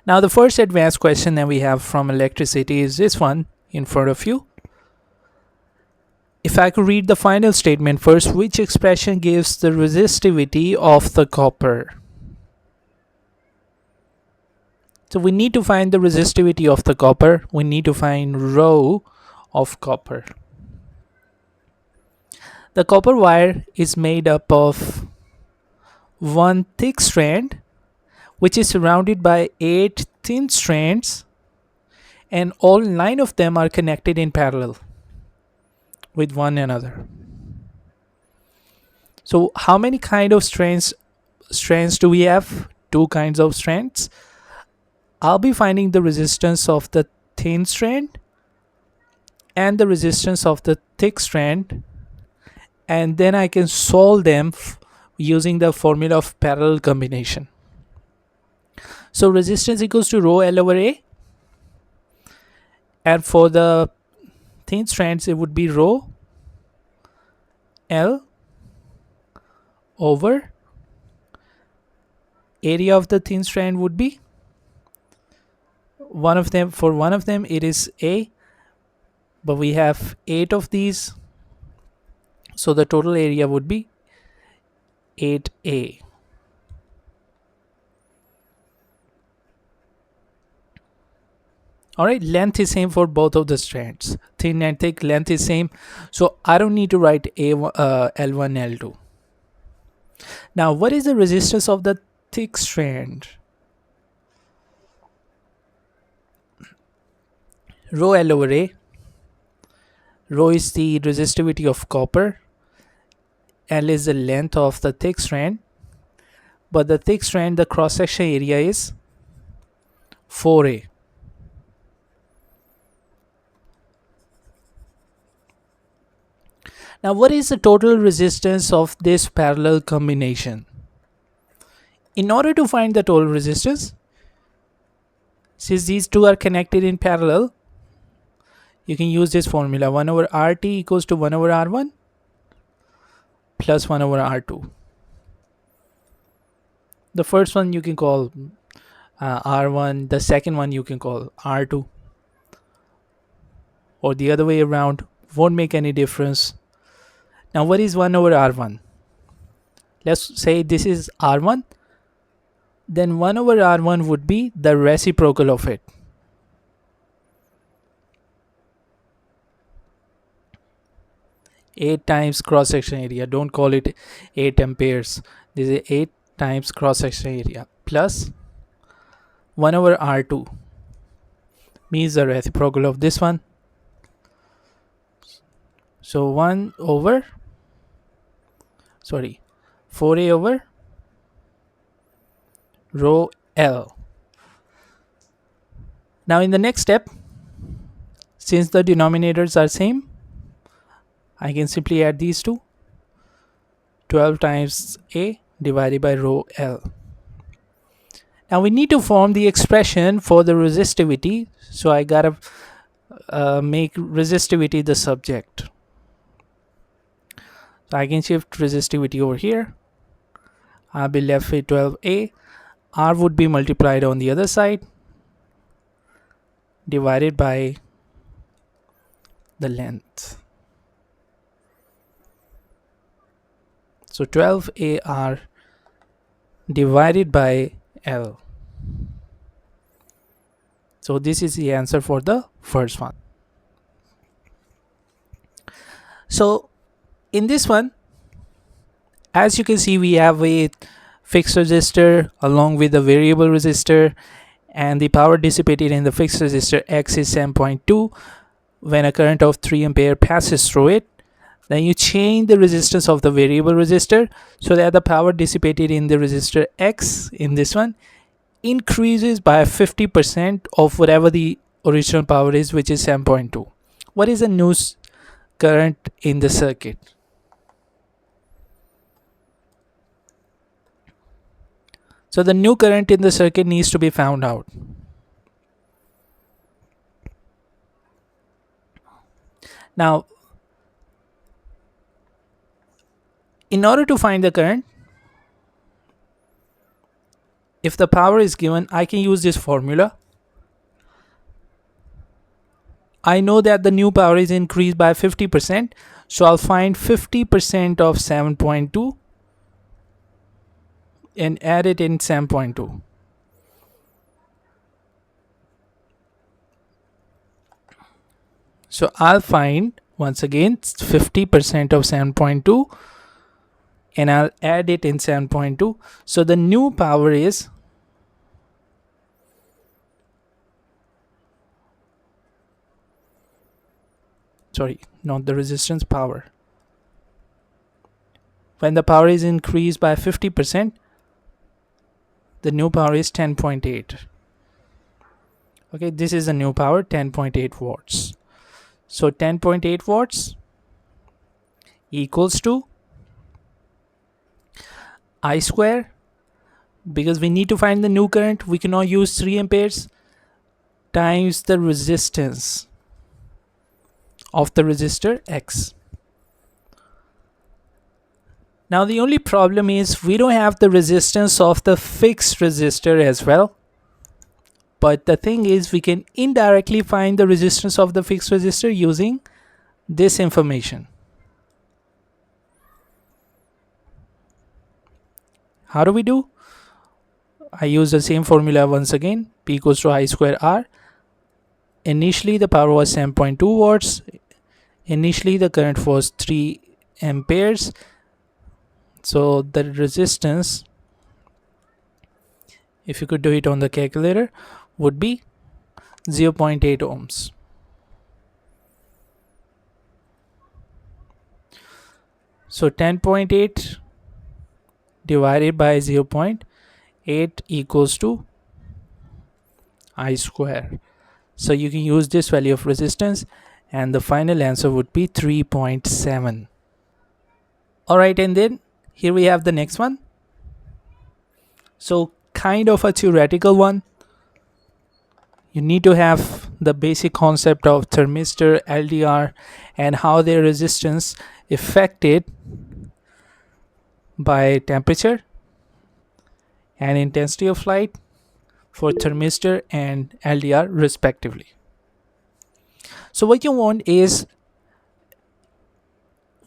Now the first advanced question that we have from electricity is this one in front of you. If I could read the final statement first, which expression gives the resistivity of the copper? So we need to find the resistivity of the copper. We need to find rho of copper. The copper wire is made up of one thick strand which is surrounded by 8 thin strands, and all 9 of them are connected in parallel with one another. So how many kind of strands do we have? 2 kinds of strands. I'll be finding the resistance of the thin strand and the resistance of the thick strand, and then I can solve them using the formula of parallel combination. So resistance equals to rho L over A, and for the thin strands it would be rho L over area of the thin strand would be one of them. For one of them it is A, but we have 8 of these, so the total area would be 8A. Alright, length is same for both of the strands. Thin and thick, length is same. So I don't need to write L1, L2. Now, what is the resistance of the thick strand? Rho L over A. Rho is the resistivity of copper. L is the length of the thick strand. But the thick strand, the cross-section area is 4A. Now, what is the total resistance of this parallel combination? In order to find the total resistance, since these two are connected in parallel, you can use this formula: 1 over RT equals to 1 over R1 plus 1 over R2. The first one you can call R1, the second one you can call R2, or the other way around, won't make any difference. Now, what is 1 over R1? Let's say this is R1, then 1 over R1 would be the reciprocal of it. Eight times cross-section area. Don't call it 8 amperes. This is 8 times cross-section area plus 1 over R2 means the reciprocal of this one. So 4A over rho L. Now in the next step, since the denominators are same, I can simply add these two. 12 times A divided by rho L. Now we need to form the expression for the resistivity, so I gotta make resistivity the subject. So I can shift resistivity over here. I'll be left with 12A. R would be multiplied on the other side divided by the length. So 12AR divided by L. So this is the answer for the first one. So in this one, as you can see, we have a fixed resistor along with a variable resistor, and the power dissipated in the fixed resistor X is 7.2 when a current of 3 ampere passes through it. Then you change the resistance of the variable resistor so that the power dissipated in the resistor X in this one increases by 50% of whatever the original power is, which is 7.2. What is the new current in the circuit? So the new current in the circuit needs to be found out. Now, in order to find the current, if the power is given, I can use this formula. I know that the new power is increased by 50%, so I'll find 50% of 7.2 and add it in 7.2. So I'll find once again 50% of 7.2 and I'll add it in 7.2. So the new power is not the resistance, power. When the power is increased by 50%, the new power is 10.8. Okay, this is the new power, 10.8 watts. So 10.8 watts equals to I square, because we need to find the new current, we cannot use 3 amperes, times the resistance of the resistor X. Now the only problem is we don't have the resistance of the fixed resistor as well. But the thing is, we can indirectly find the resistance of the fixed resistor using this information. How do we do? I use the same formula once again. P equals to I square R. Initially the power was 7.2 watts. Initially the current was 3 amperes. So the resistance, if you could do it on the calculator, would be 0.8 ohms. So 10.8 divided by 0.8 equals to I square. So you can use this value of resistance and the final answer would be 3.7. Alright, and then here we have the next one. So kind of a theoretical one. You need to have the basic concept of thermistor, LDR, and how their resistance affected by temperature and intensity of light for thermistor and LDR respectively. So what you want is,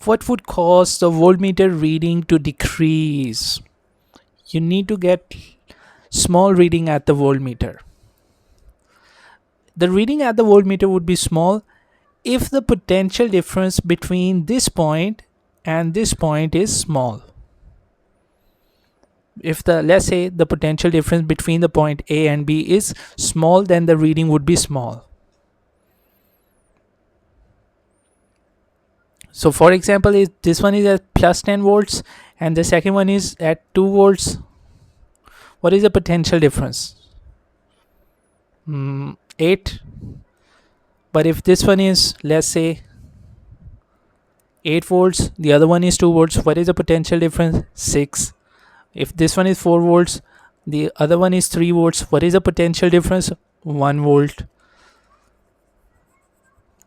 what would cause the voltmeter reading to decrease? You need to get small reading at the voltmeter. The reading at the voltmeter would be small if the potential difference between this point and this point is small. If let's say the potential difference between the point A and B is small, then the reading would be small. So for example, if this one is at plus 10 volts and the second one is at 2 volts, what is the potential difference? 8. But if this one is, let's say, 8 volts, the other one is 2 volts, what is the potential difference? 6. If this one is 4 volts, the other one is 3 volts, what is the potential difference? 1 volt.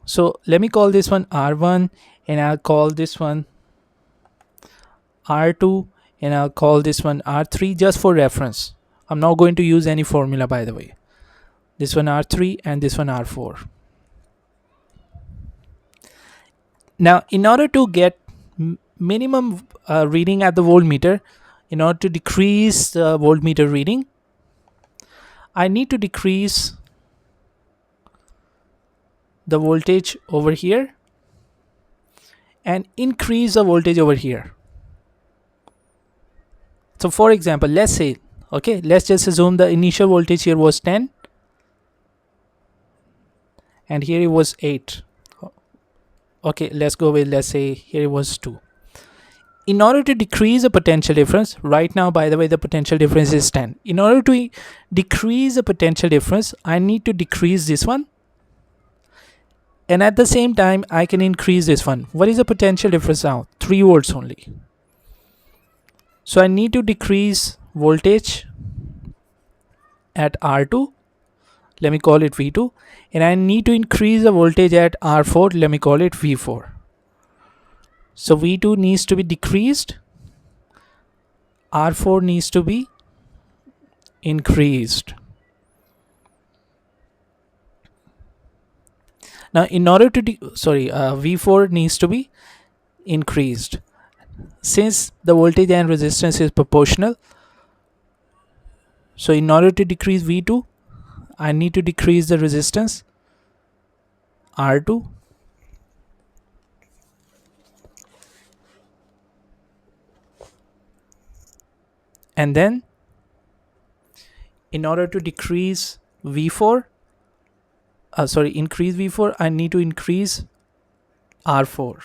So let me call this one R1 and I'll call this one R2 and I'll call this one R3 just for reference. I'm not going to use any formula, by the way. This one R3 and this one R4. Now in order to get minimum reading at the voltmeter, in order to decrease the voltmeter reading, I need to decrease the voltage over here and increase the voltage over here. So for example, let's say, okay, let's just assume the initial voltage here was 10 and here it was 8. Okay, let's go with, let's say here it was 2. In order to decrease the potential difference, right now, by the way, the potential difference is 10. In order to decrease the potential difference, I need to decrease this one. And at the same time, I can increase this one. What is the potential difference now? 3 volts only. So I need to decrease voltage at R2. Let me call it V2. And I need to increase the voltage at R4. Let me call it V4. So V2 needs to be decreased. R4 needs to be increased. Now in order to V4 needs to be increased. Since the voltage and resistance is proportional, so in order to decrease V2, I need to decrease the resistance R2, and then in order to decrease V4, increase V4, I need to increase R4.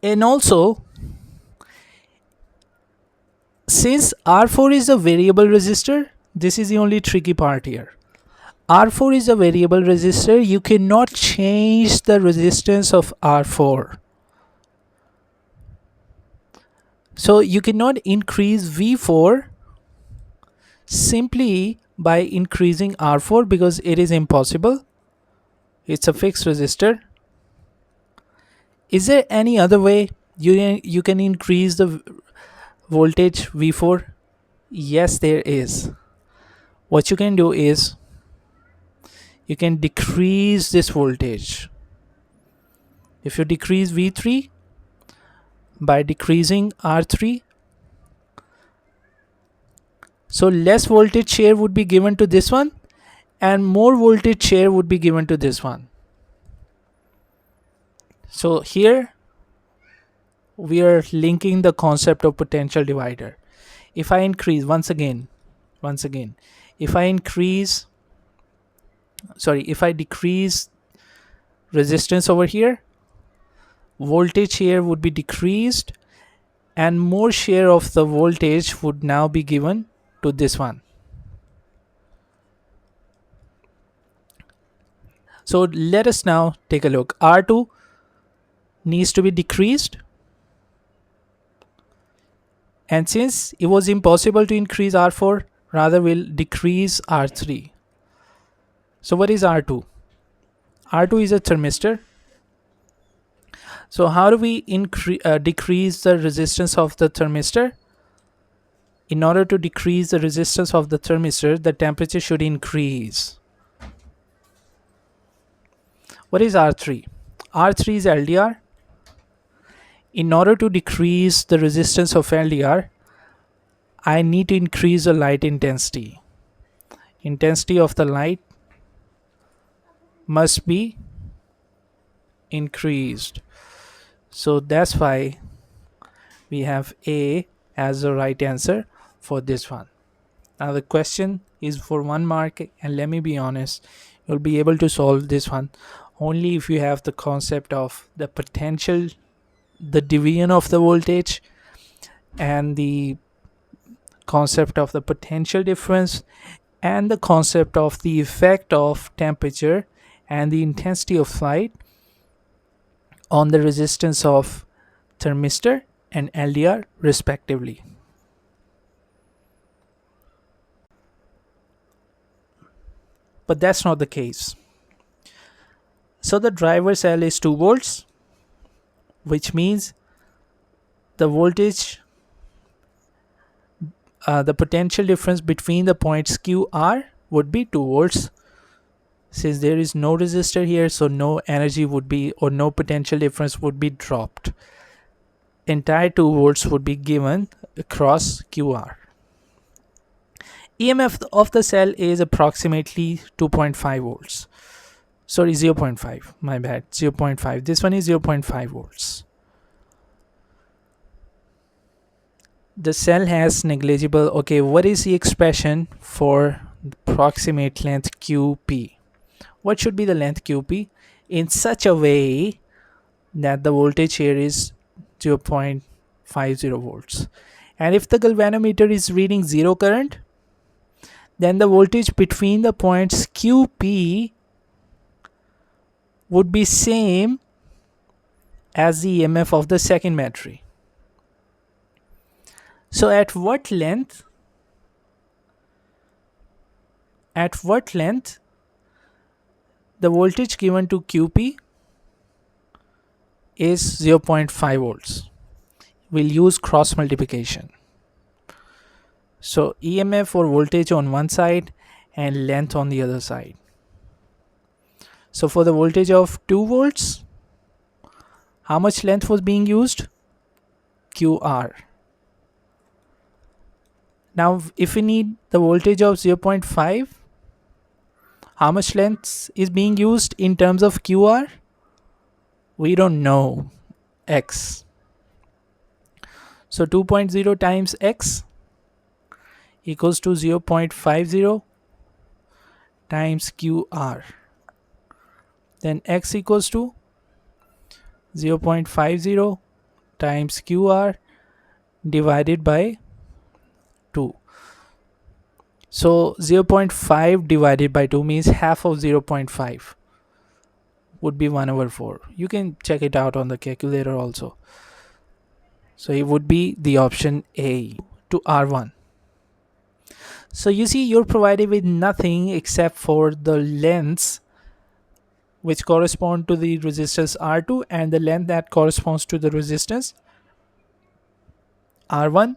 And also, since R4 is a variable resistor, this is the only tricky part here. R4 is a variable resistor. You cannot change the resistance of R4. So you cannot increase V4 simply by increasing R4 because it is impossible. It's a fixed resistor. Is there any other way you can increase the voltage V4? Yes, there is. What you can do is you can decrease this voltage. If you decrease V3 by decreasing R3, so less voltage share would be given to this one and more voltage share would be given to this one. So here we are linking the concept of potential divider. If I increase once again, if I decrease resistance over here, voltage here would be decreased and more share of the voltage would now be given to this one. So let us now take a look. R2 needs to be decreased, and since it was impossible to increase R4, rather we'll decrease R3. So what is R2? R2 is a thermistor. So how do we decrease the resistance of the thermistor? In order to decrease the resistance of the thermistor, the temperature should increase. What is R3? R3 is LDR. In order to decrease the resistance of LDR, I need to increase the light intensity. Intensity of the light must be increased. So that's why we have A as the right answer for this one. Now the question is for 1 mark, and let me be honest, you'll be able to solve this one only if you have the concept of the potential, the division of the voltage, and the concept of the potential difference, and the concept of the effect of temperature and the intensity of light on the resistance of thermistor and LDR respectively. But that's not the case. So the driver cell is 2 volts, which means the voltage, the potential difference between the points Q, R would be 2 volts. Since there is no resistor here, so no energy would be, or no potential difference would be dropped. Entire 2 volts would be given across QR. EMF of the cell is approximately 2.5 volts. Sorry, 0.5. My bad. 0.5. This one is 0.5 volts. The cell has negligible. Okay, what is the expression for the approximate length QP? What should be the length QP in such a way that the voltage here is 0.50 volts? And if the galvanometer is reading 0 current, then the voltage between the points QP would be same as the EMF of the second battery. So at what length the voltage given to QP is 0.5 volts. we'll use cross multiplication. So EMF or voltage on one side and length on the other side. So for the voltage of 2 volts, how much length was being used? QR. Now if we need the voltage of 0.5, how much length is being used in terms of QR? We don't know. X. So 2.0 times X equals to 0.50 times QR. Then X equals to 0.50 times QR divided by 2. So 0.5 divided by 2 means half of 0.5 would be 1/4. You can check it out on the calculator also. So it would be the option A to R1. So you see, you're provided with nothing except for the lengths which correspond to the resistance R2 and the length that corresponds to the resistance R1.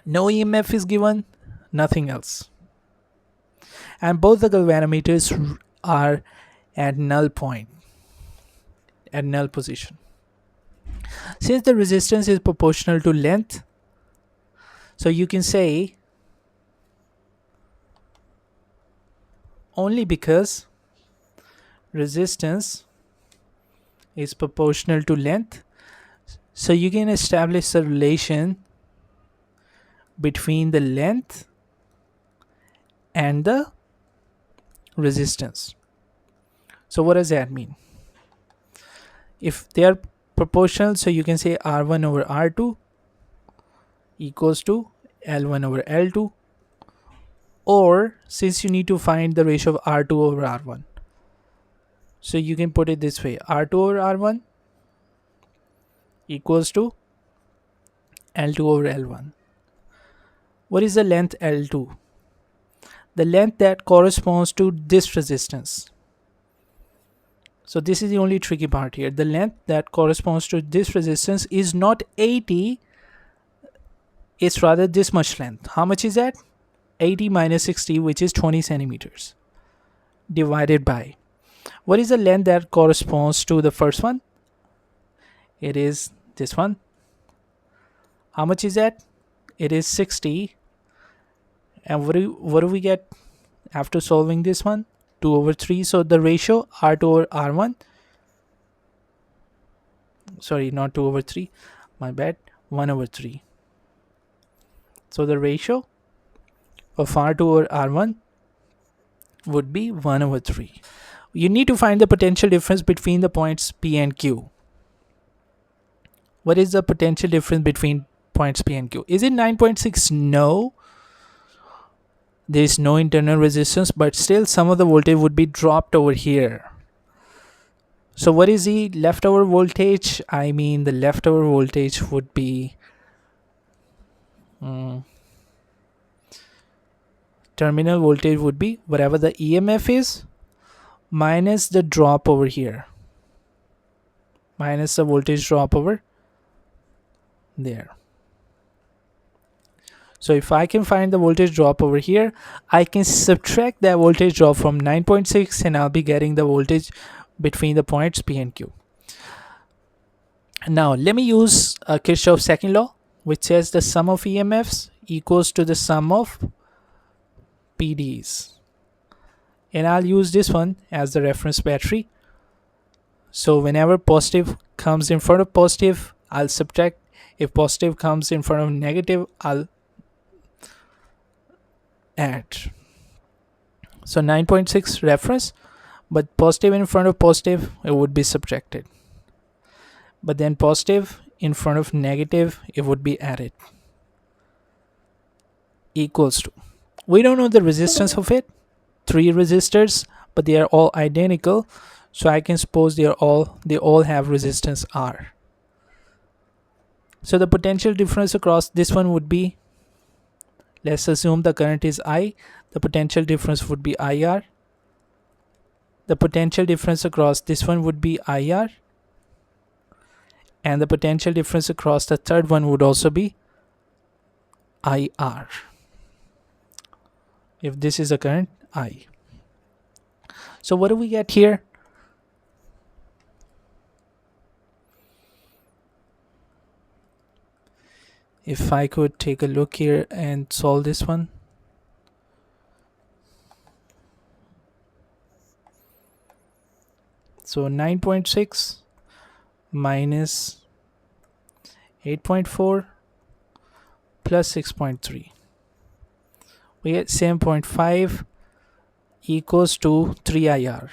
No EMF is given, nothing else. And both the galvanometers are at null point, at null position. Since the resistance is proportional to length, so you can say only because resistance is proportional to length, so you can establish a relation between the length and the resistance. So what does that mean? If they are proportional, so you can say R1 over R2 equals to L1 over L2, or since you need to find the ratio of R2 over R1, so you can put it this way: R2 over R1 equals to L2 over L1. What is the length L2? The length that corresponds to this resistance. So this is the only tricky part here. The length that corresponds to this resistance is not 80, it's rather this much length. How much is that? 80 minus 60, which is 20 centimeters, divided by, what is the length that corresponds to the first one? It is this one. How much is that? It is 60. And what do we get after solving this one? 2 over 3. So the ratio R2 over R1, sorry, not 2 over 3, my bad, 1 over 3. So the ratio of R2 over R1 would be 1 over 3. You need to find the potential difference between the points P and Q. What is the potential difference between points P and Q? Is it 9.6? No. There is no internal resistance, but still some of the voltage would be dropped over here. So what is the leftover voltage? I mean, the leftover voltage would be terminal voltage would be whatever the EMF is minus the drop over here, minus the voltage drop over there. So if I can find the voltage drop over here, I can subtract that voltage drop from 9.6 and I'll be getting the voltage between the points P and Q. Now let me use Kirchhoff's second law, which says the sum of EMFs equals to the sum of PDs. And I'll use this one as the reference battery. So whenever positive comes in front of positive, I'll subtract. If positive comes in front of negative, I'll add. So 9.6 reference, but positive in front of positive, it would be subtracted. But then positive in front of negative, it would be added. Equals to, we don't know the resistance of it, 3 resistors, but they are all identical, so I can suppose they all have resistance R. So the potential difference across this one would be, let's assume the current is I, the potential difference would be IR. The potential difference across this one would be IR. and the potential difference across the third one would also be IR, if this is a current I. So what do we get here? If I could take a look here and solve this one. So 9.6 minus 8.4 plus 6.3. We get 7.5 equals to 3 IR.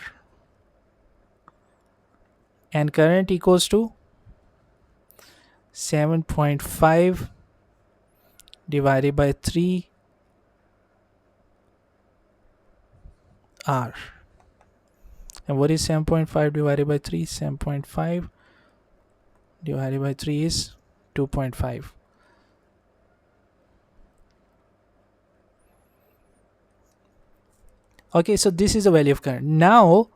And current equals to 7.5 divided by 3 R. And what is 7.5 divided by 3? 7.5 divided by 3 is 2.5. Okay, so this is the value of current. Now,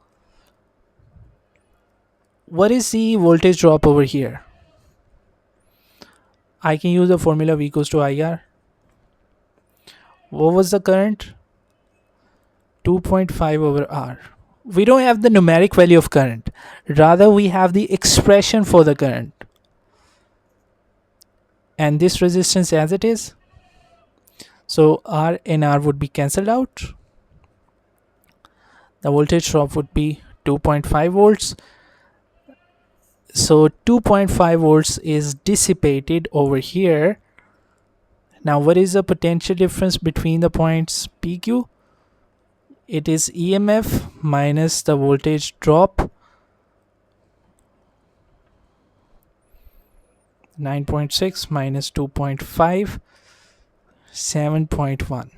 what is the voltage drop over here? I can use the formula V equals to IR. What was the current? 2.5 over R. We don't have the numeric value of current. Rather, we have the expression for the current. And this resistance as it is. So R and R would be cancelled out. The voltage drop would be 2.5 volts. So 2.5 volts is dissipated over here. Now what is the potential difference between the points PQ? It is EMF minus the voltage drop. 9.6 minus 2.5, 7.1.